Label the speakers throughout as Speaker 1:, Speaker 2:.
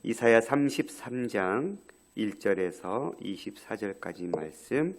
Speaker 1: 이사야 33장 1절에서 24절까지 말씀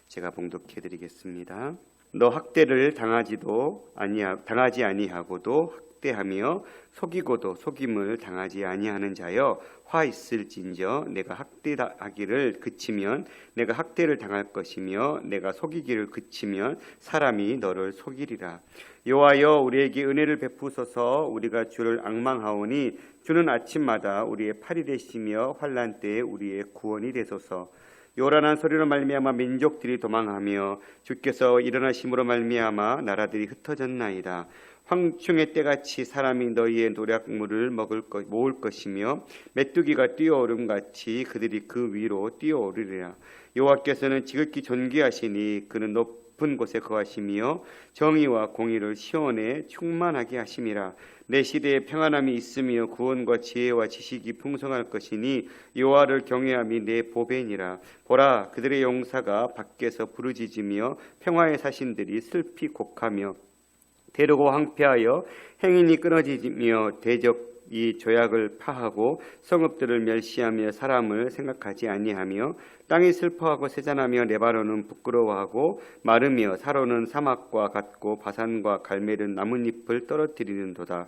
Speaker 1: 제가 봉독해 드리겠습니다. 너 학대를 당하지 아니하고도 학대하며 속이고도 속임을 당하지 아니하는 자여, 화 있을진저 내가 학대하기를 그치면 내가 학대를 당할 것이며 내가 속이기를 그치면 사람이 너를 속이리라. 여호와여, 우리에게 은혜를 베푸소서. 우리가 주를 앙망하오니 주는 아침마다 우리의 팔이 되시며 환난 때에 우리의 구원이 되소서. 요란한 소리로 말미암아 민족들이 도망하며 주께서 일어나심으로 말미암아 나라들이 흩어졌나이다. 황충의 때같이 사람이 너희의 노략물을 모을 것이며 메뚜기가 뛰어오름같이 그들이 그 위로 뛰어오르리라. 여호와께서는 지극히 존귀하시니 그는 높은 곳에 거하시며 정의와 공의를 시온에 충만하게 하심이라. 내 시대에 평안함이 있으며 구원과 지혜와 지식이 풍성할 것이니 여호와를 경외함이 내 보배니라. 보라, 그들의 용사가 밖에서 부르짖으며 평화의 사신들이 슬피 곡하며 대르고 황폐하여 행인이 끊어지며 대적이 조약을 파하고 성읍들을 멸시하며 사람을 생각하지 아니하며 땅이 슬퍼하고 세잔하며 레바논은 부끄러워하고 마르며 사로는 사막과 같고 바산과 갈멜은 나뭇잎을 떨어뜨리는도다.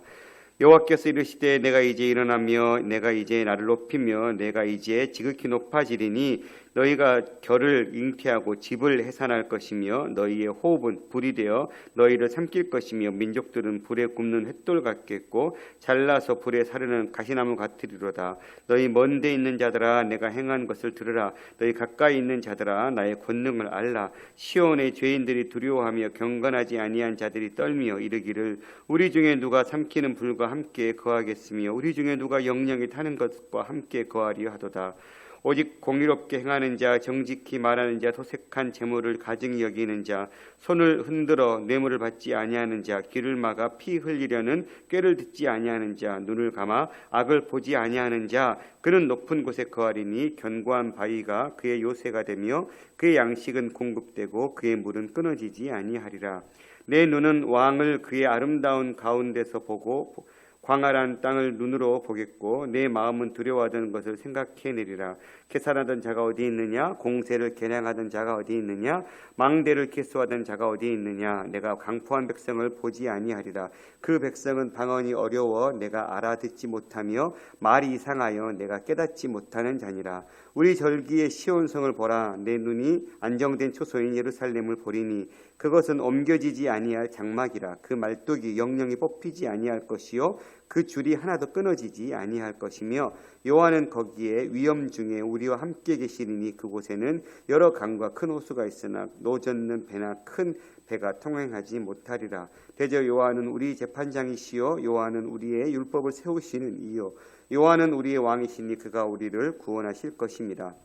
Speaker 1: 여호와께서 이르시되 내가 이제 일어나며 내가 이제 나를 높이며 내가 이제 지극히 높아지리니 너희가 결을 잉태하고 집을 해산할 것이며 너희의 호흡은 불이 되어 너희를 삼킬 것이며 민족들은 불에 굽는 횃돌 같겠고 잘라서 불에 사르는 가시나무 같으리로다. 너희 먼데 있는 자들아, 내가 행한 것을 들으라. 너희 가까이 있는 자들아, 나의 권능을 알라. 시온의 죄인들이 두려워하며 경건하지 아니한 자들이 떨며 이르기를 우리 중에 누가 삼키는 불과 함께 거하겠으며 우리 중에 누가 영영이 타는 것과 함께 거하리요 하도다. 오직 공의롭게 행하는 자, 정직히 말하는 자, 도색한 재물을 가증히 여기는 자, 손을 흔들어 뇌물을 받지 아니하는 자, 귀를 막아 피 흘리려는 꾀를 듣지 아니하는 자, 눈을 감아 악을 보지 아니하는 자, 그는 높은 곳에 거하리니 견고한 바위가 그의 요새가 되며 그의 양식은 공급되고 그의 물은 끊어지지 아니하리라. 내 눈은 왕을 그의 아름다운 가운데서 보고 광활한 땅을 눈으로 보겠고 내 마음은 두려워하던 것을 생각해내리라. 계산하던 자가 어디 있느냐? 공세를 계량하던 자가 어디 있느냐? 망대를 계수하던 자가 어디 있느냐? 내가 강포한 백성을 보지 아니하리라. 그 백성은 방언이 어려워 내가 알아듣지 못하며 말이 이상하여 내가 깨닫지 못하는 자니라. 우리 절기의 시온성을 보라. 내 눈이 안정된 초소인 예루살렘을 보리니 그것은 옮겨지지 아니할 장막이라. 그 말뚝이 영영이 뽑히지 아니할 것이요 그 줄이 하나도 끊어지지 아니할 것이며 여호와는 거기에 위엄 중에 우리와 함께 계시리니 그곳에는 여러 강과 큰 호수가 있으나 노젓는 배나 큰 배가 통행하지 못하리라. 대저 여호와는 우리 재판장이시요 여호와는 우리의 율법을 세우시는 이요 여호와는 우리의 왕이시니 그가 우리를 구원하실 것입니다.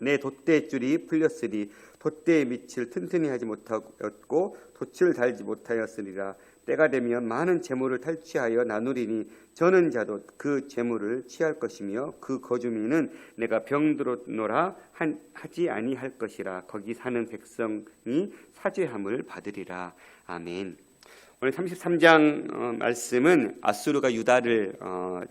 Speaker 1: 내 돛대줄이 풀렸으리 돛대의 밑을 튼튼히 하지 못하였고 돛을 달지 못하였으리라. 때가 되면 많은 재물을 탈취하여 나누리니 저는 자도 그 재물을 취할 것이며 그 거주민은 내가 병들었노라 하지 아니할 것이라. 거기 사는 백성이 사죄함을 받으리라. 아멘. 오늘 33장 말씀은 아수르가 유다를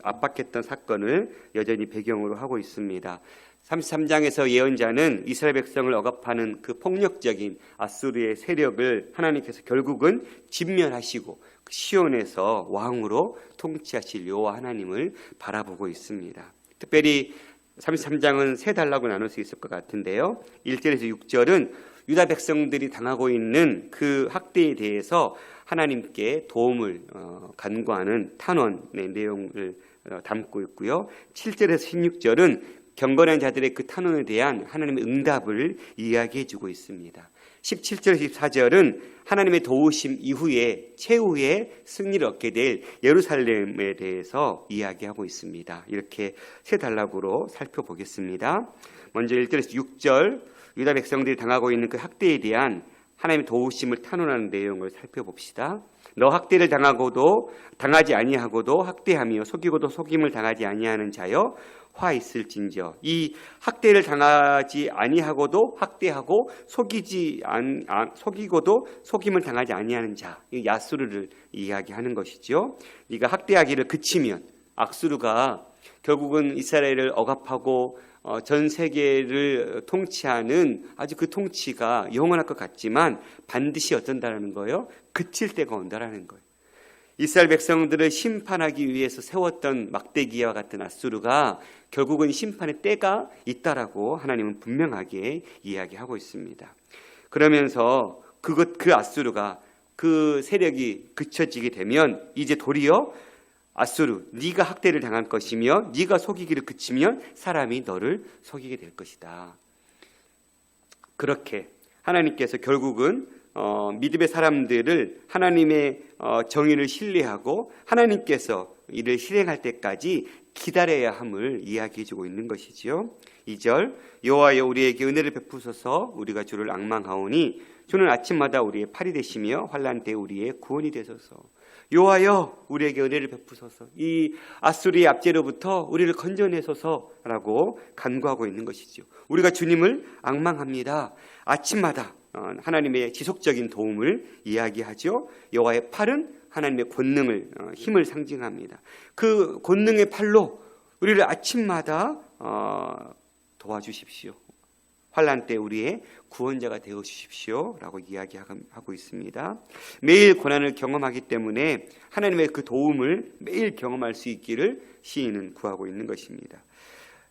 Speaker 1: 압박했던 사건을 여전히 배경으로 하고 있습니다. 33장에서 예언자는 이스라엘 백성을 억압하는 그 폭력적인 아수르의 세력을 하나님께서 결국은 진멸하시고 시온에서 왕으로 통치하실 여호와 하나님을 바라보고 있습니다. 특별히 33장은 세 단락으로 나눌 수 있을 것 같은데요. 1절에서 6절은 유다 백성들이 당하고 있는 그 학대에 대해서 하나님께 도움을 간구하는 탄원의 내용을 담고 있고요. 7절에서 16절은 경건한 자들의 그 탄원에 대한 하나님의 응답을 이야기해 주고 있습니다. 17절 14절은 하나님의 도우심 이후에 최후의 승리를 얻게 될 예루살렘에 대해서 이야기하고 있습니다. 이렇게 세 단락으로 살펴보겠습니다. 먼저 1절에서 6절 유다 백성들이 당하고 있는 그 학대에 대한 하나님의 도우심을 탄원하는 내용을 살펴봅시다. 너 학대를 당하지 아니하고도 학대하며 속이고도 속임을 당하지 아니하는 자여, 화 있을진저. 이 학대를 당하지 아니하고도 학대하고 속이고도 속임을 당하지 아니하는 자, 이 야수르를 이야기하는 것이죠. 네가 학대하기를 그치면, 악수르가 결국은 이스라엘을 억압하고 전 세계를 통치하는 아주 그 통치가 영원할 것 같지만 반드시 어쩐다라는 거예요? 그칠 때가 온다라는 거예요. 이스라엘 백성들을 심판하기 위해서 세웠던 막대기와 같은 아수르가 결국은 심판의 때가 있다라고 하나님은 분명하게 이야기하고 있습니다. 그러면서 그 아수르가 그 세력이 그쳐지게 되면 이제 도리어 아수르, 네가 학대를 당할 것이며 네가 속이기를 그치면 사람이 너를 속이게 될 것이다. 그렇게 하나님께서 결국은 믿음의 사람들을 하나님의 정의를 신뢰하고 하나님께서 이를 실행할 때까지 기다려야 함을 이야기해주고 있는 것이지요. 2절 여호와여 우리에게 은혜를 베푸소서 우리가 주를 앙망하오니 주는 아침마다 우리의 팔이 되시며 환난 때에 우리의 구원이 되소서. 여호와여 우리에게 은혜를 베푸소서. 이 아수르의 압제로부터 우리를 건져내소서라고 간구하고 있는 것이죠. 우리가 주님을 앙망합니다. 아침마다 하나님의 지속적인 도움을 이야기하죠. 여호와의 팔은 하나님의 권능을 힘을 상징합니다. 그 권능의 팔로 우리를 아침마다 도와주십시오. 환난 때 우리의 구원자가 되어 주십시오라고 이야기하고 있습니다. 매일 고난을 경험하기 때문에 하나님의 그 도움을 매일 경험할 수 있기를 시인은 구하고 있는 것입니다.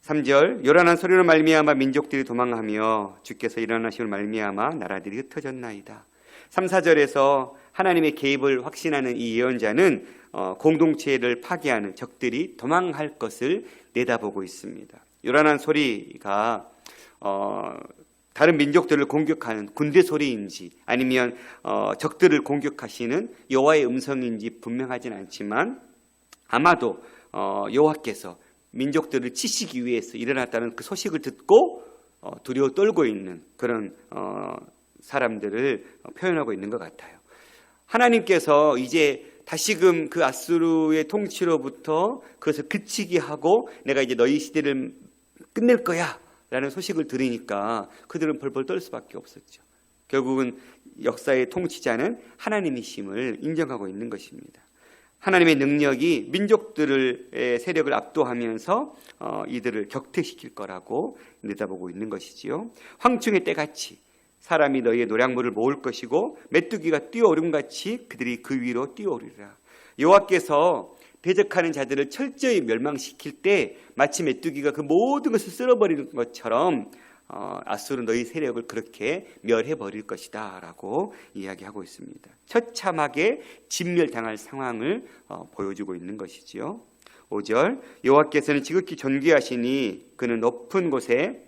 Speaker 1: 3절 요란한 소리로 말미암아 민족들이 도망하며 주께서 일어나심을 말미암아 나라들이 흩어졌나이다. 3, 4절에서 하나님의 개입을 확신하는 이 예언자는 공동체를 파괴하는 적들이 도망할 것을 내다보고 있습니다. 요란한 소리가 다른 민족들을 공격하는 군대 소리인지 아니면 적들을 공격하시는 여호와의 음성인지 분명하진 않지만 아마도 여호와께서 민족들을 치시기 위해서 일어났다는 그 소식을 듣고 두려워 떨고 있는 그런 사람들을 표현하고 있는 것 같아요. 하나님께서 이제 다시금 그 아수르의 통치로부터 그것을 그치게 하고 내가 이제 너희 시대를 끝낼 거야 라는 소식을 들으니까 그들은 벌벌 떨 수밖에 없었죠. 결국은 역사의 통치자는 하나님이심을 인정하고 있는 것입니다. 하나님의 능력이 민족들의 세력을 압도하면서 이들을 격퇴시킬 거라고 내다보고 있는 것이지요. 황충의 때같이 사람이 너희의 노량물을 모을 것이고 메뚜기가 뛰어오름같이 그들이 그 위로 뛰어오르리라. 여호와께서 대적하는 자들을 철저히 멸망시킬 때 마치 메뚜기가 그 모든 것을 쓸어버리는 것처럼 아수르는 너희 세력을 그렇게 멸해버릴 것이다 라고 이야기하고 있습니다. 처참하게 진멸당할 상황을 보여주고 있는 것이지요. 5절 여호와께서는 지극히 존귀하시니 그는 높은 곳에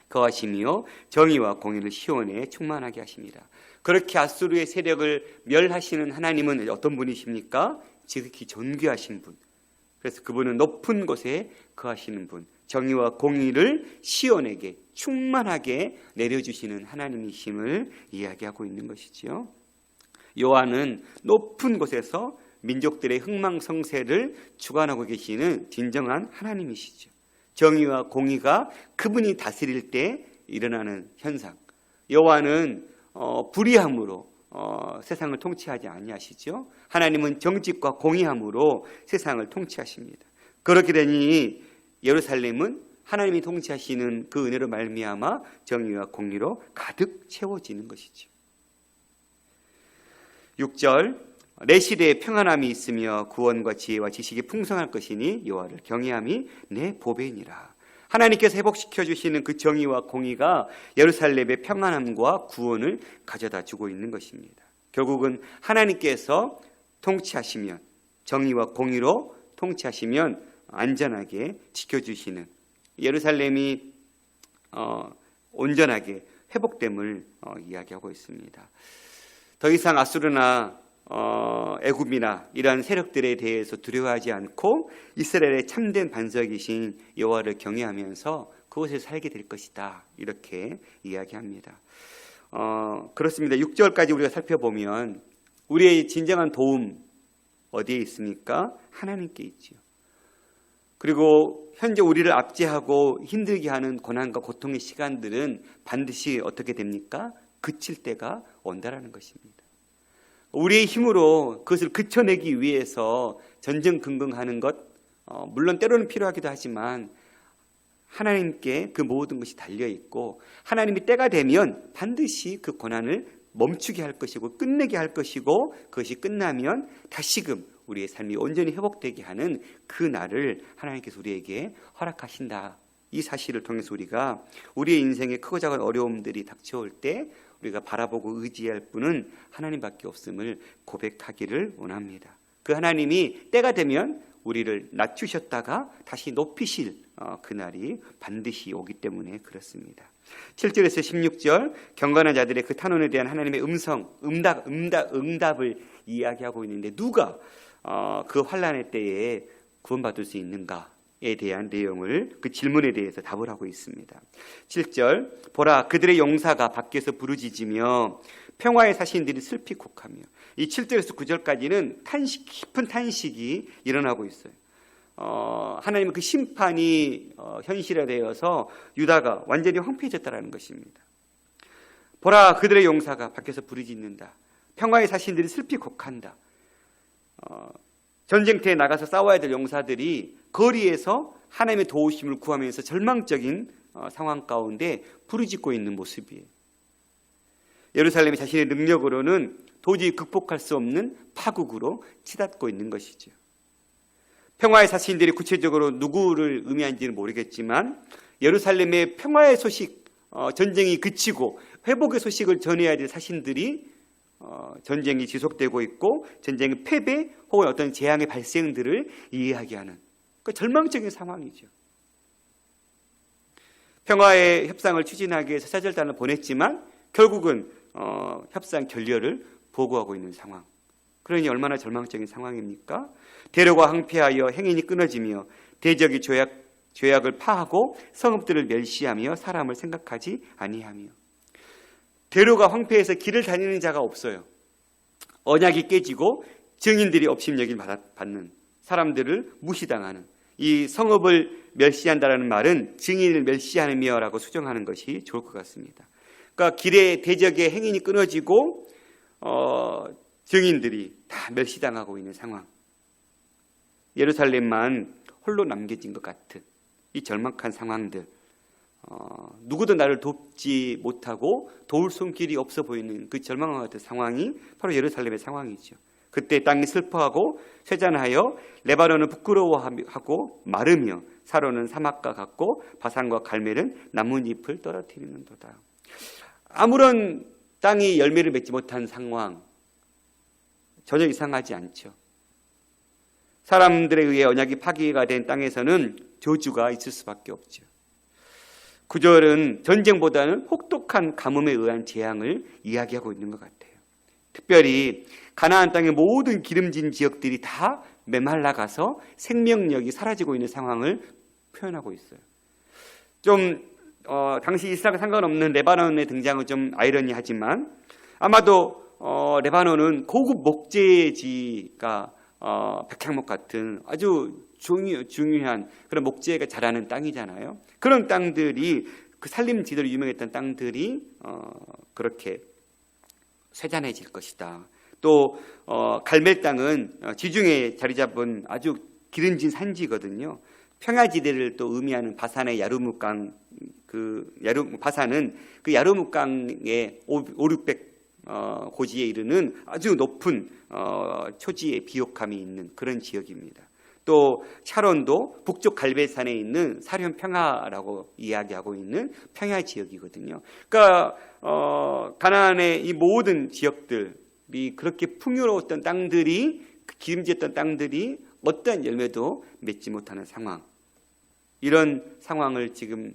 Speaker 1: 거하시며 정의와 공의를 시온에 충만하게 하십니다. 그렇게 아수르의 세력을 멸하시는 하나님은 어떤 분이십니까? 지극히 존귀하신 분. 그래서 그분은 높은 곳에 거하시는 분, 정의와 공의를 시온에게 충만하게 내려주시는 하나님이심을 이야기하고 있는 것이지요. 요한은 높은 곳에서 민족들의 흥망성쇠를 주관하고 계시는 진정한 하나님이시죠. 정의와 공의가 그분이 다스릴 때 일어나는 현상. 여호와는 불의함으로 세상을 통치하지 아니하시죠. 하나님은 정직과 공의함으로 세상을 통치하십니다. 그렇게 되니 예루살렘은 하나님이 통치하시는 그 은혜로 말미암아 정의와 공의로 가득 채워지는 것이죠. 6절 내 시대에 평안함이 있으며 구원과 지혜와 지식이 풍성할 것이니 여호와를 경외함이 내 보배니라. 하나님께서 회복시켜 주시는 그 정의와 공의가 예루살렘의 평안함과 구원을 가져다 주고 있는 것입니다. 결국은 하나님께서 통치하시면 정의와 공의로 통치하시면 안전하게 지켜주시는 예루살렘이 온전하게 회복됨을 이야기하고 있습니다. 더 이상 아수르나 애굽이나 이러한 세력들에 대해서 두려워하지 않고 이스라엘의 참된 반석이신 여호와를 경외하면서 그곳에 살게 될 것이다. 이렇게 이야기합니다. 그렇습니다. 6절까지 우리가 살펴보면 우리의 진정한 도움 어디에 있습니까? 하나님께 있지요. 그리고 현재 우리를 압제하고 힘들게 하는 고난과 고통의 시간들은 반드시 어떻게 됩니까? 그칠 때가 온다라는 것입니다. 우리의 힘으로 그것을 그쳐내기 위해서 전전긍긍하는 것, 물론 때로는 필요하기도 하지만 하나님께 그 모든 것이 달려있고 하나님이 때가 되면 반드시 그 고난을 멈추게 할 것이고 끝내게 할 것이고 그것이 끝나면 다시금 우리의 삶이 온전히 회복되게 하는 그 날을 하나님께서 우리에게 허락하신다. 이 사실을 통해서 우리가 우리의 인생에 크고 작은 어려움들이 닥쳐올 때 우리가 바라보고 의지할 분은 하나님밖에 없음을 고백하기를 원합니다. 그 하나님이 때가 되면 우리를 낮추셨다가 다시 높이실 그날이 반드시 오기 때문에 그렇습니다. 7절에서 16절 경건한 자들의 그 탄원에 대한 하나님의 응답을 이야기하고 있는데 누가 그 환난의 때에 구원받을 수 있는가에 대한 내용을 그 질문에 대해서 답을 하고 있습니다. 7절 보라 그들의 용사가 밖에서 부르짖으며 평화의 사신들이 슬피 곡하며 이 7절에서 9절까지는 깊은 탄식이 일어나고 있어요. 하나님의 그 심판이 현실화되어서 유다가 완전히 황폐해졌다는 것입니다. 보라 그들의 용사가 밖에서 부르짖는다. 평화의 사신들이 슬피 곡한다. 전쟁터에 나가서 싸워야 될 용사들이 거리에서 하나님의 도우심을 구하면서 절망적인 상황 가운데 부르짖고 있는 모습이에요. 예루살렘이 자신의 능력으로는 도저히 극복할 수 없는 파국으로 치닫고 있는 것이죠. 평화의 사신들이 구체적으로 누구를 의미하는지는 모르겠지만 예루살렘의 평화의 소식, 전쟁이 그치고 회복의 소식을 전해야 될 사신들이 전쟁이 지속되고 있고 전쟁의 패배 혹은 어떤 재앙의 발생들을 이야기하는 그 절망적인 상황이죠. 평화의 협상을 추진하기 위해서 사절단을 보냈지만 결국은 협상 결렬을 보고하고 있는 상황. 그러니 얼마나 절망적인 상황입니까? 대로가 황폐하여 행인이 끊어지며 대적이 죄악을 파하고 성읍들을 멸시하며 사람을 생각하지 아니하며 대로가 황폐해서 길을 다니는 자가 없어요. 언약이 깨지고 증인들이 업신여김 받는 사람들을 무시당하는 이 성읍을 멸시한다라는 말은 증인을 멸시하며라고 수정하는 것이 좋을 것 같습니다. 그러니까 길에 대적의 행인이 끊어지고 증인들이 다 멸시당하고 있는 상황. 예루살렘만 홀로 남겨진 것 같은 이 절망한 상황들. 누구도 나를 돕지 못하고 도울 손길이 없어 보이는 그 절망과 같은 상황이 바로 예루살렘의 상황이죠. 그때 땅이 슬퍼하고 쇠잔하여 레바논은 부끄러워하고 마르며 사로는 사막과 같고 바산과 갈멜은 나뭇잎을 떨어뜨리는도다. 아무런 땅이 열매를 맺지 못한 상황 전혀 이상하지 않죠. 사람들에 의해 언약이 파기가 된 땅에서는 저주가 있을 수밖에 없죠. 9절은 전쟁보다는 혹독한 가뭄에 의한 재앙을 이야기하고 있는 것 같아요. 특별히 가나안 땅의 모든 기름진 지역들이 다 메말라가서 생명력이 사라지고 있는 상황을 표현하고 있어요. 좀 당시 이스라엘과 상관없는 레바논의 등장은 좀 아이러니하지만 아마도 레바논은 고급 목재지가 백향목 같은 아주 중요한 그런 목재가 자라는 땅이잖아요. 그런 땅들이 그 산림지대로 유명했던 땅들이 그렇게 쇠잔해질 것이다. 또 갈멜 땅은 지중해에 자리 잡은 아주 기름진 산지거든요. 평야지대를 또 의미하는 바산의 야르묵강 바산은 그 야르묵강의 500-600 고지에 이르는 아주 높은 초지의 비옥함이 있는 그런 지역입니다. 또 샤론도 북쪽 갈멜산에 있는 사련 평야라고 이야기하고 있는 평야 지역이거든요. 그러니까 가나안의 이 모든 지역들이 그렇게 풍요로웠던 땅들이 기름졌던 땅들이 어떠한 열매도 맺지 못하는 상황. 이런 상황을 지금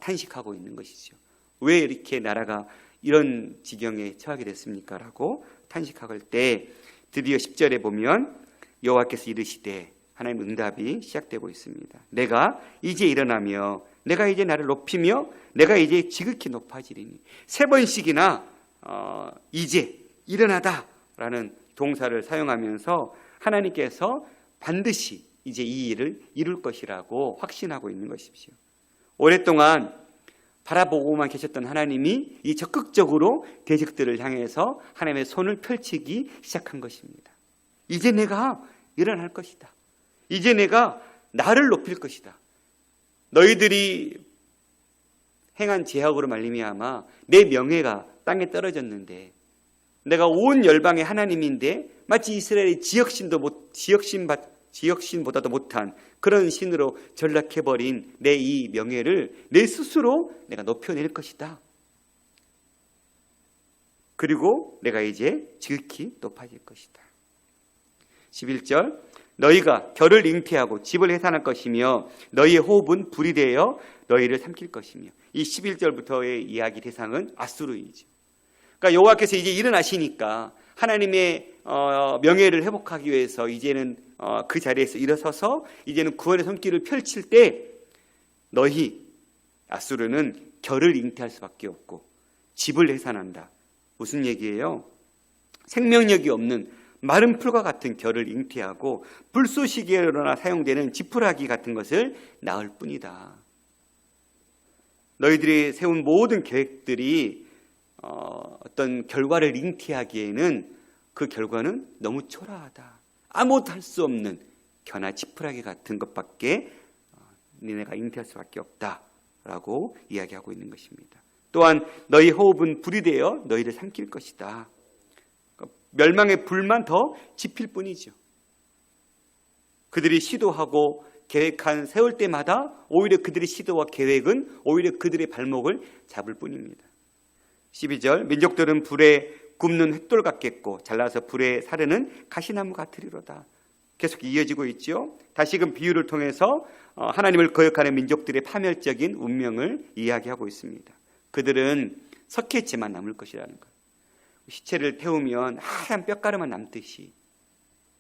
Speaker 1: 탄식하고 있는 것이죠. 왜 이렇게 나라가 이런 지경에 처하게 됐습니까? 라고 탄식할 때 드디어 10절에 보면 여호와께서 이르시되 하나님 응답이 시작되고 있습니다. 내가 이제 일어나며 내가 이제 나를 높이며 내가 이제 지극히 높아지리니 3번씩이나 이제 일어나다 라는 동사를 사용하면서 하나님께서 반드시 이제 이 일을 이룰 것이라고 확신하고 있는 것이죠. 오랫동안 바라보고만 계셨던 하나님이 이 적극적으로 대적들을 향해서 하나님의 손을 펼치기 시작한 것입니다. 이제 내가 일어날 것이다. 이제 내가 나를 높일 것이다. 너희들이 행한 죄악으로 말미암아 내 명예가 땅에 떨어졌는데 내가 온 열방의 하나님인데 마치 이스라엘의 지역신보다도 못한 그런 신으로 전락해버린 내 이 명예를 내 스스로 내가 높여낼 것이다. 그리고 내가 이제 지극히 높아질 것이다. 11절 너희가 결을 잉태하고 집을 해산할 것이며 너희의 호흡은 불이 되어 너희를 삼킬 것이며 이 11절부터의 이야기 대상은 아수르이죠. 그러니까 여호와께서 이제 일어나시니까 하나님의 명예를 회복하기 위해서 이제는 그 자리에서 일어서서 이제는 구원의 손길을 펼칠 때 너희 아수르는 결을 잉태할 수밖에 없고 집을 해산한다. 무슨 얘기예요? 생명력이 없는 마른 풀과 같은 결을 잉태하고 불쏘시개로나 사용되는 지푸라기 같은 것을 낳을 뿐이다. 너희들이 세운 모든 계획들이 어떤 결과를 잉태하기에는 그 결과는 너무 초라하다. 아무것도 할 수 없는 겨나 지푸라기 같은 것밖에 니네가 잉태할 수밖에 없다라고 이야기하고 있는 것입니다. 또한 너희 호흡은 불이 되어 너희를 삼킬 것이다. 멸망의 불만 더 지필 뿐이죠. 그들이 시도하고 계획한 세울 때마다 오히려 그들의 시도와 계획은 오히려 그들의 발목을 잡을 뿐입니다. 12절 민족들은 불에 굽는 횃돌 같겠고 잘라서 불에 사르는 가시나무 같으리로다. 계속 이어지고 있죠. 다시금 비유를 통해서 하나님을 거역하는 민족들의 파멸적인 운명을 이야기하고 있습니다. 그들은 석회채만 남을 것이라는 것. 시체를 태우면 하얀 뼈가루만 남듯이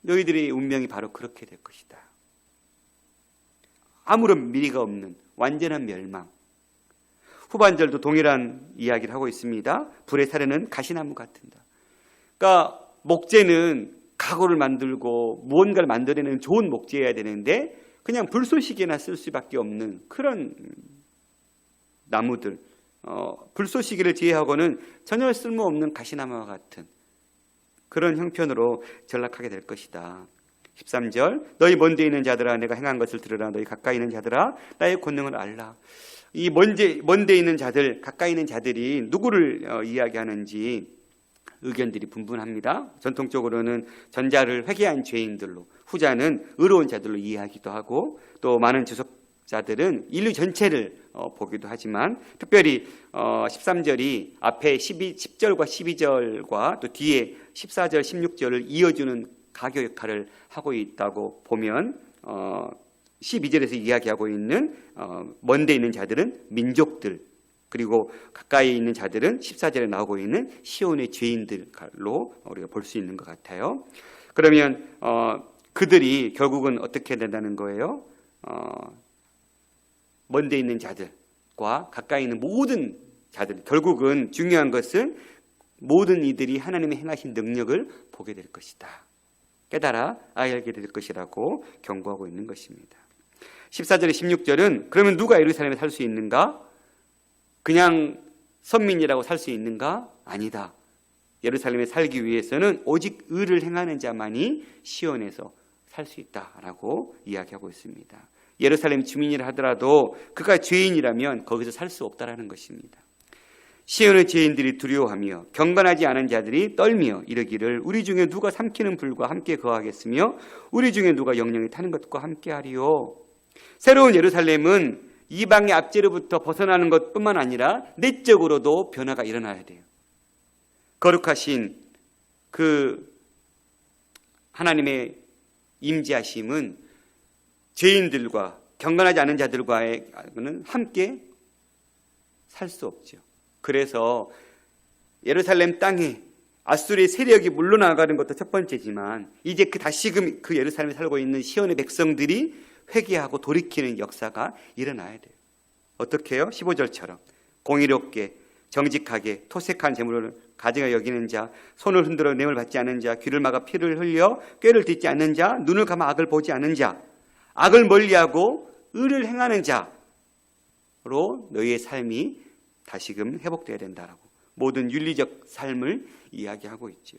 Speaker 1: 너희들의 운명이 바로 그렇게 될 것이다. 아무런 미래가 없는 완전한 멸망. 후반절도 동일한 이야기를 하고 있습니다. 불에 사르는 가시나무 같은다. 그러니까 목재는 가구를 만들고 무언가를 만들어내는 좋은 목재여야 되는데 그냥 불쏘시개나 쓸 수밖에 없는 그런 나무들. 불쏘시개를 제외하고는 전혀 쓸모없는 가시나무와 같은 그런 형편으로 전락하게 될 것이다. 13절 너희 먼데 있는 자들아 내가 행한 것을 들으라. 너희 가까이 있는 자들아 나의 권능을 알라. 이 먼데 있는 자들, 가까이 있는 자들이 누구를 이야기하는지 의견들이 분분합니다. 전통적으로는 전자를 회개한 죄인들로, 후자는 의로운 자들로 이해하기도 하고 또 많은 주석자들은 인류 전체를 보기도 하지만 특별히 13절이 앞에 10절과 12절과 또 뒤에 14절, 16절을 이어주는 가교 역할을 하고 있다고 보면 12절에서 이야기하고 있는 먼데 있는 자들은 민족들, 그리고 가까이 있는 자들은 14절에 나오고 있는 시온의 죄인들로 우리가 볼 수 있는 것 같아요. 그러면 그들이 결국은 어떻게 된다는 거예요? 먼데 있는 자들과 가까이 있는 모든 자들, 결국은 중요한 것은 모든 이들이 하나님의 행하신 능력을 보게 될 것이다. 깨달아 알게 될 것이라고 경고하고 있는 것입니다. 14절에 16절은 그러면 누가 예루살렘에 살 수 있는가? 그냥 선민이라고 살 수 있는가? 아니다. 예루살렘에 살기 위해서는 오직 의를 행하는 자만이 시온에서 살 수 있다라고 이야기하고 있습니다. 예루살렘 주민이라 하더라도 그가 죄인이라면 거기서 살 수 없다라는 것입니다. 시온의 죄인들이 두려워하며 경건하지 않은 자들이 떨며 이르기를 우리 중에 누가 삼키는 불과 함께 거하겠으며 우리 중에 누가 영영이 타는 것과 함께 하리요. 새로운 예루살렘은 이방의 압제로부터 벗어나는 것뿐만 아니라 내적으로도 변화가 일어나야 돼요. 거룩하신 그 하나님의 임재하심은 죄인들과 경건하지 않은 자들과는 함께 살 수 없죠. 그래서 예루살렘 땅에 아수르의 세력이 물러나가는 것도 첫 번째지만 이제 다시금 그 예루살렘에 살고 있는 시온의 백성들이 회개하고 돌이키는 역사가 일어나야 돼요. 어떻게 해요? 15절처럼 공의롭게 정직하게 토색한 재물을 가증하여 여기는 자, 손을 흔들어 뇌물 받지 않는 자, 귀를 막아 피를 흘려 꾀를 듣지 않는 자, 눈을 감아 악을 보지 않는 자, 악을 멀리하고 의를 행하는 자로 너희의 삶이 다시금 회복되어야 된다라고 모든 윤리적 삶을 이야기하고 있죠.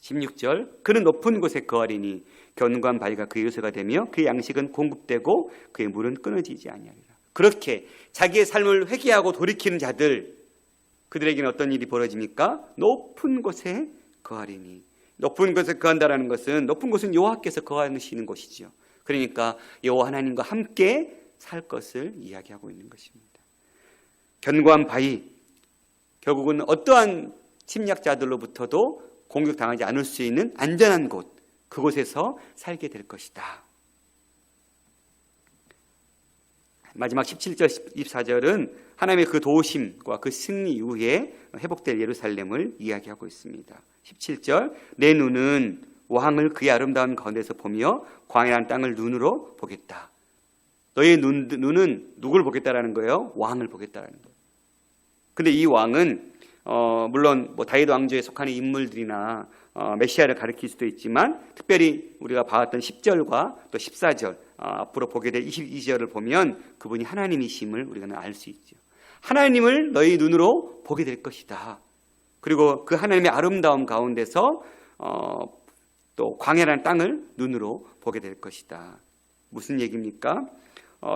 Speaker 1: 16절 그는 높은 곳에 거하리니 견고한 바위가 그의 요새가 되며 그의 양식은 공급되고 그의 물은 끊어지지 아니하리라. 그렇게 자기의 삶을 회개하고 돌이키는 자들, 그들에게는 어떤 일이 벌어집니까? 높은 곳에 거하리니. 높은 곳에 거한다라는 것은, 높은 곳은 여호와께서 거하시는 곳이죠. 그러니까 여호와 하나님과 함께 살 것을 이야기하고 있는 것입니다. 견고한 바위, 결국은 어떠한 침략자들로부터도 공격당하지 않을 수 있는 안전한 곳, 그곳에서 살게 될 것이다. 마지막 17절, 24절은 하나님의 그 도우심과 그 승리 이후에 회복될 예루살렘을 이야기하고 있습니다. 17절, 내 눈은 왕을 그의 아름다운 가운데서 보며 광야한 땅을 눈으로 보겠다. 너의 눈은 누굴 보겠다라는 거예요? 왕을 보겠다라는 거예요. 근데 이 왕은 물론 다윗 왕조에 속하는 인물들이나 메시아를 가리킬 수도 있지만, 특별히 우리가 봐왔던 10절과 또 14절, 앞으로 보게 될 22절을 보면 그분이 하나님이심을 우리가 알 수 있죠. 하나님을 너희 눈으로 보게 될 것이다. 그리고 그 하나님의 아름다움 가운데서 또 광야라는 땅을 눈으로 보게 될 것이다. 무슨 얘기입니까?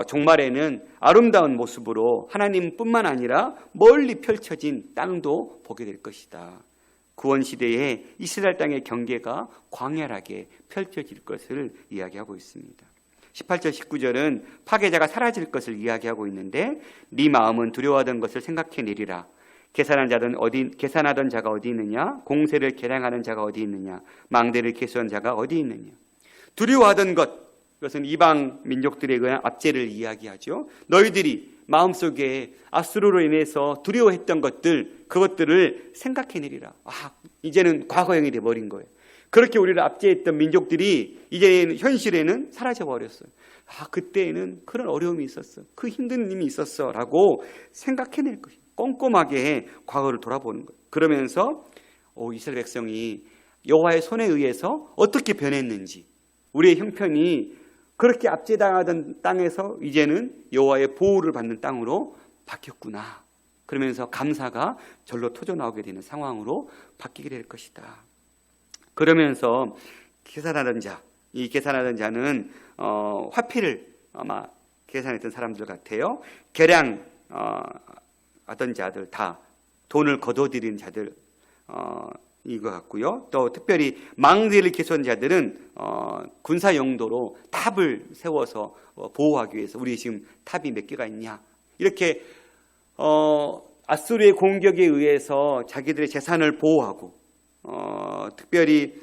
Speaker 1: 종말에는 아름다운 모습으로 하나님뿐만 아니라 멀리 펼쳐진 땅도 보게 될 것이다. 구원시대에 이스라엘 땅의 경계가 광활하게 펼쳐질 것을 이야기하고 있습니다. 18절 19절은 파괴자가 사라질 것을 이야기하고 있는데, 네 마음은 두려워하던 것을 생각해내리라. 계산하던 자가 어디 있느냐? 공세를 계량하는 자가 어디 있느냐? 망대를 계수한 자가 어디 있느냐? 두려워하던 것, 이것은 이방 민족들에 의한 압제를 이야기하죠. 너희들이 마음속에 아수르로 인해서 두려워했던 것들, 그것들을 생각해내리라. 이제는 과거형이 돼버린 거예요. 그렇게 우리를 압제했던 민족들이 이제 현실에는 사라져버렸어요. 그때에는 그런 어려움이 있었어, 그 힘든 일이 있었어 라고 생각해낼 것이에요. 꼼꼼하게 과거를 돌아보는 거예요. 그러면서 이스라엘 백성이 여호와의 손에 의해서 어떻게 변했는지, 우리의 형편이 그렇게 압제당하던 땅에서 이제는 여호와의 보호를 받는 땅으로 바뀌었구나. 그러면서 감사가 절로 터져나오게 되는 상황으로 바뀌게 될 것이다. 그러면서 계산하던 자, 이 계산하던 자는 화폐를 아마 계산했던 사람들 같아요. 계량 하던 자들, 다 돈을 거둬들이는 자들 이거 같고요. 또 특별히 망대를 계수한 자들은 군사 용도로 탑을 세워서 보호하기 위해서, 우리 지금 탑이 몇 개가 있냐, 이렇게 아수르의 공격에 의해서 자기들의 재산을 보호하고 특별히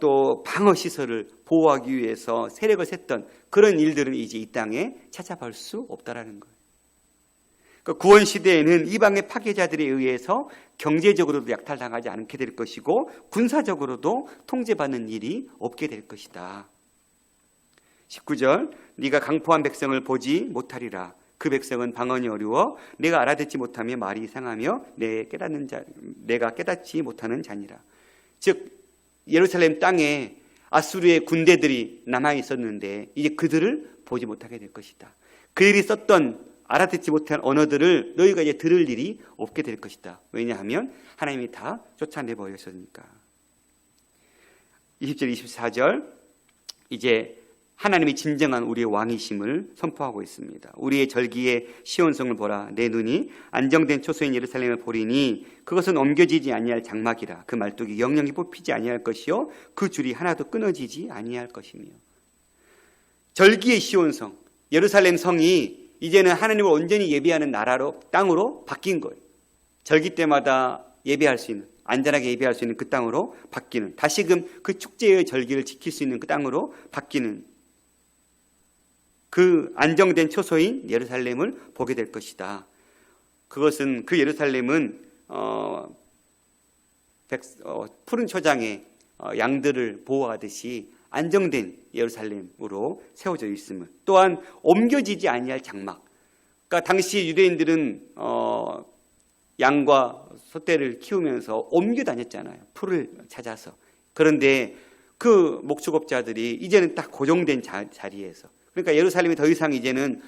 Speaker 1: 또 방어 시설을 보호하기 위해서 세력을 셌던 그런 일들은 이제 이 땅에 찾아볼 수 없다라는 거예요. 구원 시대에는 이방의 파괴자들에 의해서 경제적으로도 약탈당하지 않게 될 것이고, 군사적으로도 통제받는 일이 없게 될 것이다. 19절, 네가 강포한 백성을 보지 못하리라. 그 백성은 방언이 어려워 내가 알아듣지 못하며 말이 이상하며 내가 깨닫지 못하는 자니라. 즉 예루살렘 땅에 아수르의 군대들이 남아 있었는데 이제 그들을 보지 못하게 될 것이다. 그들이 썼던 알아듣지 못한 언어들을 너희가 이제 들을 일이 없게 될 것이다. 왜냐하면 하나님이 다 쫓아내버렸으니까. 20절 24절, 이제 하나님이 진정한 우리의 왕이심을 선포하고 있습니다. 우리의 절기의 시온성을 보라. 내 눈이 안정된 초소인 예루살렘을 보리니 그것은 옮겨지지 아니할 장막이라. 그 말뚝이 영영이 뽑히지 아니할 것이요 그 줄이 하나도 끊어지지 아니할 것이며. 절기의 시온성, 예루살렘 성이 이제는 하나님을 온전히 예배하는 나라로, 땅으로 바뀐 거예요. 절기 때마다 예배할 수 있는, 안전하게 예배할 수 있는 그 땅으로 바뀌는, 다시금 그 축제의 절기를 지킬 수 있는 그 땅으로 바뀌는, 그 안정된 초소인 예루살렘을 보게 될 것이다. 그것은, 그 예루살렘은 푸른 초장에 양들을 보호하듯이 안정된 예루살렘으로 세워져 있음을, 또한 옮겨지지 아니할 장막. 그러니까 당시 유대인들은 양과 소떼를 키우면서 옮겨 다녔잖아요. 풀을 찾아서. 그런데 그 목축업자들이 이제는 딱 고정된 자리에서, 그러니까 예루살렘이 더 이상 이제는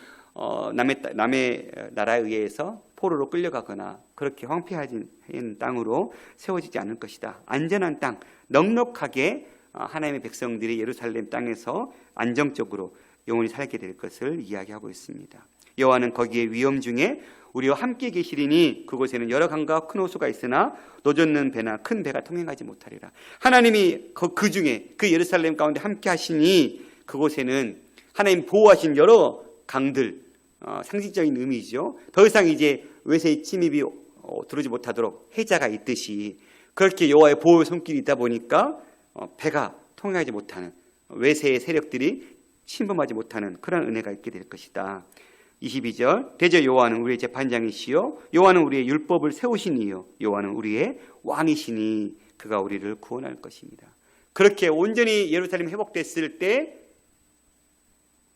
Speaker 1: 남의 나라에 의해서 포로로 끌려가거나 그렇게 황폐해진 땅으로 세워지지 않을 것이다. 안전한 땅, 넉넉하게 하나님의 백성들이 예루살렘 땅에서 안정적으로 영원히 살게 될 것을 이야기하고 있습니다. 여호와는 거기에 위험 중에 우리와 함께 계시리니 그곳에는 여러 강과 큰 호수가 있으나 노젓는 배나 큰 배가 통행하지 못하리라. 하나님이 그 중에 그 예루살렘 가운데 함께 하시니 그곳에는 하나님 보호하신 여러 강들, 상징적인 의미죠. 더 이상 이제 외세의 침입이 들어오지 못하도록 해자가 있듯이 그렇게 여호와의 보호의 손길이 있다 보니까 배가 통행하지 못하는, 외세의 세력들이 침범하지 못하는 그런 은혜가 있게 될 것이다. 22절, 대저 여호와는 우리의 재판장이시요 여호와는 우리의 율법을 세우시니요 여호와는 우리의 왕이시니 그가 우리를 구원할 것입니다. 그렇게 온전히 예루살렘이 회복됐을 때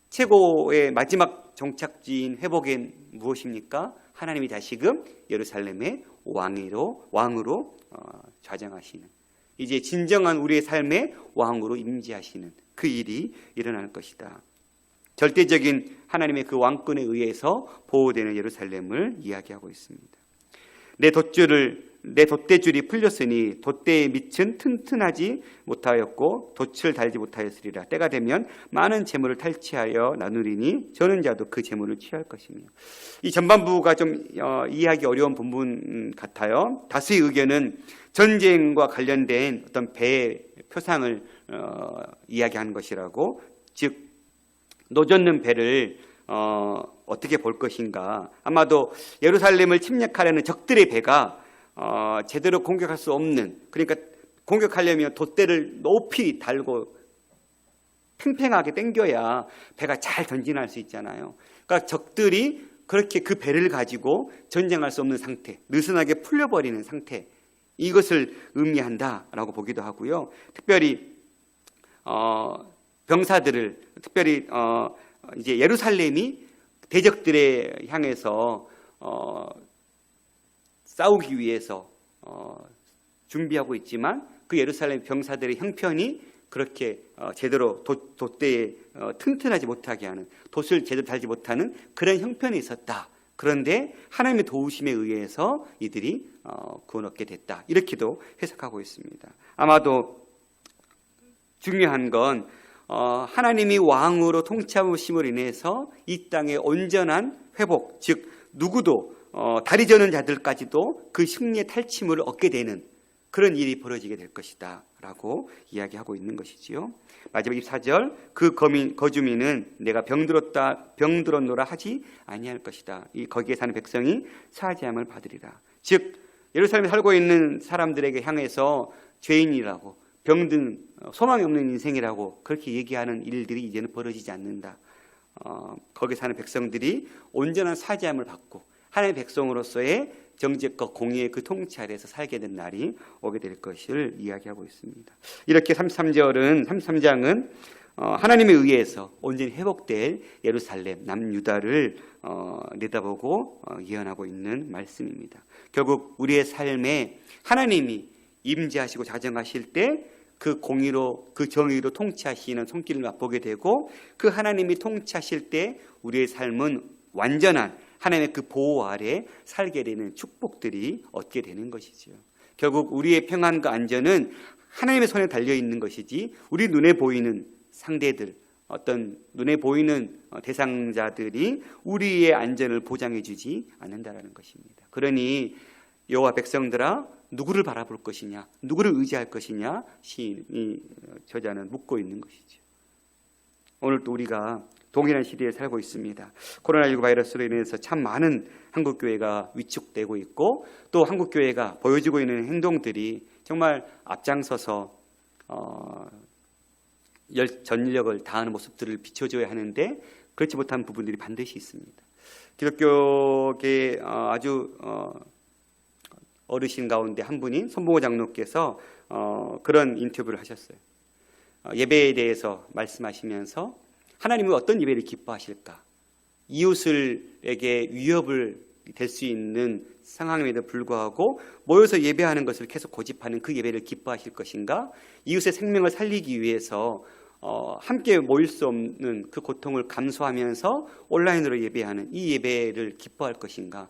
Speaker 1: 최고의 마지막 정착지인 회복엔 무엇입니까? 하나님이 다시금 예루살렘의 왕으로 좌정하시는, 이제 진정한 우리의 삶의 왕으로 임재하시는 그 일이 일어날 것이다. 절대적인 하나님의 그 왕권에 의해서 보호되는 예루살렘을 이야기하고 있습니다. 내 돛대줄이 풀렸으니 돛대의 밑은 튼튼하지 못하였고 돛을 달지 못하였으리라. 때가 되면 많은 재물을 탈취하여 나누리니 저는 자도 그 재물을 취할 것이며. 이 전반부가 좀 이해하기 어려운 부분 같아요. 다수의 의견은 전쟁과 관련된 어떤 배의 표상을 이야기하는 것이라고, 즉 노젓는 배를 어떻게 볼 것인가. 아마도 예루살렘을 침략하려는 적들의 배가 제대로 공격할 수 없는, 그러니까 공격하려면 돛대를 높이 달고 팽팽하게 당겨야 배가 잘 전진할 수 있잖아요. 그러니까 적들이 그렇게 그 배를 가지고 전쟁할 수 없는 상태, 느슨하게 풀려버리는 상태, 이것을 의미한다라고 보기도 하고요. 특별히 병사들을, 특별히 이제 예루살렘이 대적들에 향해서 싸우기 위해서 준비하고 있지만 그 예루살렘 병사들의 형편이 그렇게 제대로 돛대에 튼튼하지 못하게 하는, 돛을 제대로 달지 못하는 그런 형편이 있었다. 그런데 하나님의 도우심에 의해서 이들이 구원 얻게 됐다. 이렇게도 해석하고 있습니다. 아마도 중요한 건 하나님이 왕으로 통치하심으로 인해서 이 땅의 온전한 회복, 즉 누구도 다리 저는 자들까지도 그 승리의 탈취물을 얻게 되는 그런 일이 벌어지게 될 것이다 라고 이야기하고 있는 것이지요. 마지막 24절, 그 거주민은 내가 병들었노라 하지 아니할 것이다. 이 거기에 사는 백성이 사죄함을 받으리라. 즉 예루살렘에 살고 있는 사람들에게 향해서 죄인이라고, 병든 소망이 없는 인생이라고 그렇게 얘기하는 일들이 이제는 벌어지지 않는다. 거기 사는 백성들이 온전한 사죄함을 받고 하나님의 백성으로서의 정직과 공의의 그 통치 아래에서 살게 된 날이 오게 될 것을 이야기하고 있습니다. 이렇게 33장은 하나님에 의해서 온전히 회복될 예루살렘, 남유다를 내다보고 예언하고 있는 말씀입니다. 결국 우리의 삶에 하나님이 임재하시고 자정하실 때 그 공의로, 그 정의로 통치하시는 손길을 맛보게 되고, 그 하나님이 통치하실 때 우리의 삶은 완전한 하나님의 그 보호 아래 살게 되는 축복들이 얻게 되는 것이죠. 결국 우리의 평안과 안전은 하나님의 손에 달려 있는 것이지 우리 눈에 보이는 상대들, 어떤 눈에 보이는 대상자들이 우리의 안전을 보장해 주지 않는다라는 것입니다. 그러니 여호와 백성들아, 누구를 바라볼 것이냐, 누구를 의지할 것이냐, 시인이 저자는 묻고 있는 것이죠. 오늘 또 우리가 동일한 시대에 살고 있습니다. 코로나19 바이러스로 인해서 참 많은 한국교회가 위축되고 있고, 또 한국교회가 보여주고 있는 행동들이 정말 앞장서서 전력을 다하는 모습들을 비춰줘야 하는데 그렇지 못한 부분들이 반드시 있습니다. 기독교계 아주 어르신 가운데 한 분인 손봉호 장로께서 그런 인터뷰를 하셨어요. 예배에 대해서 말씀하시면서 하나님은 어떤 예배를 기뻐하실까? 이웃을에게 위협을 될 수 있는 상황임에도 불구하고 모여서 예배하는 것을 계속 고집하는 그 예배를 기뻐하실 것인가? 이웃의 생명을 살리기 위해서 함께 모일 수 없는 그 고통을 감수하면서 온라인으로 예배하는 이 예배를 기뻐할 것인가?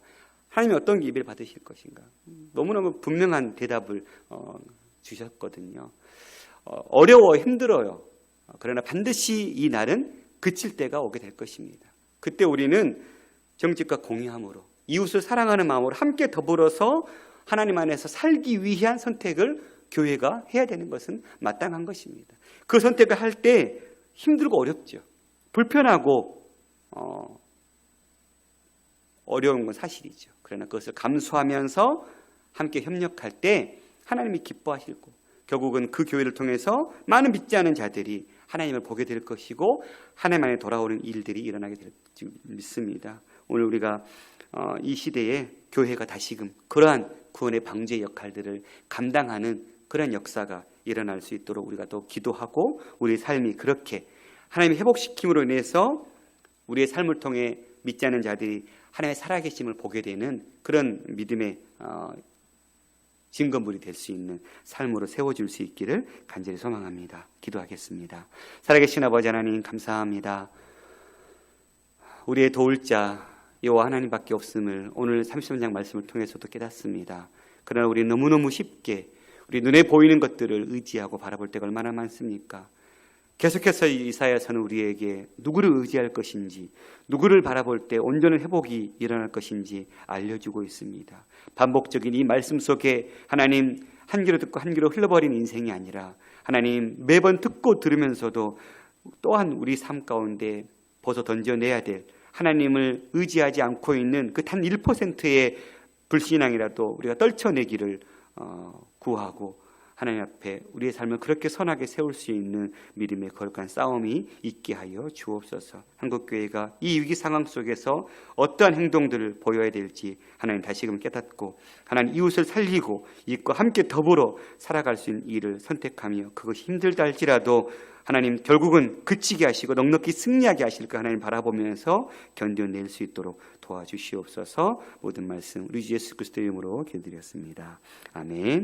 Speaker 1: 하나님이 어떤 예배를 받으실 것인가? 너무너무 분명한 대답을 주셨거든요. 어려워 힘들어요. 그러나 반드시 이 날은 그칠 때가 오게 될 것입니다. 그때 우리는 정직과 공의함으로 이웃을 사랑하는 마음으로 함께 더불어서 하나님 안에서 살기 위한 선택을 교회가 해야 되는 것은 마땅한 것입니다. 그 선택을 할 때 힘들고 어렵죠. 불편하고 어려운 건 사실이죠. 그러나 그것을 감수하면서 함께 협력할 때 하나님이 기뻐하시고 결국은 그 교회를 통해서 많은 믿지 않은 자들이 하나님을 보게 될 것이고 하나님 안에 돌아오는 일들이 일어나게 될 줄 믿습니다. 오늘 우리가 이 시대에 교회가 다시금 그러한 구원의 방제 역할들을 감당하는 그런 역사가 일어날 수 있도록 우리가 또 기도하고 우리의 삶이 그렇게 하나님의 회복시킴으로 인해서 우리의 삶을 통해 믿지 않는 자들이 하나님의 살아계심을 보게 되는 그런 믿음의 증거물이 될 수 있는 삶으로 세워줄 수 있기를 간절히 소망합니다. 기도하겠습니다. 살아계신 아버지 하나님 감사합니다. 우리의 도울 자 여호와 하나님밖에 없음을 오늘 33장 말씀을 통해서도 깨닫습니다. 그러나 우리 너무너무 쉽게 우리 눈에 보이는 것들을 의지하고 바라볼 때가 얼마나 많습니까? 계속해서 이사야서는 우리에게 누구를 의지할 것인지, 누구를 바라볼 때 온전한 회복이 일어날 것인지 알려주고 있습니다. 반복적인 이 말씀 속에 하나님 한 귀로 듣고 한 귀로 흘러버린 인생이 아니라 하나님 매번 듣고 들으면서도 또한 우리 삶 가운데 벗어 던져내야 될 하나님을 의지하지 않고 있는 그 단 1%의 불신앙이라도 우리가 떨쳐내기를 구하고 하나님 앞에 우리의 삶을 그렇게 선하게 세울 수 있는 믿음의 거룩한 싸움이 있게 하여 주옵소서. 한국교회가 이 위기 상황 속에서 어떠한 행동들을 보여야 될지 하나님 다시금 깨닫고 하나님 이웃을 살리고 이웃과 함께 더불어 살아갈 수 있는 일을 선택하며 그것이 힘들다 할지라도 하나님 결국은 그치게 하시고 넉넉히 승리하게 하실 까 하나님 바라보면서 견뎌낼 수 있도록 도와주시옵소서. 모든 말씀 우리 주 예수 그리스도의 이름으로 기도드렸습니다. 아멘.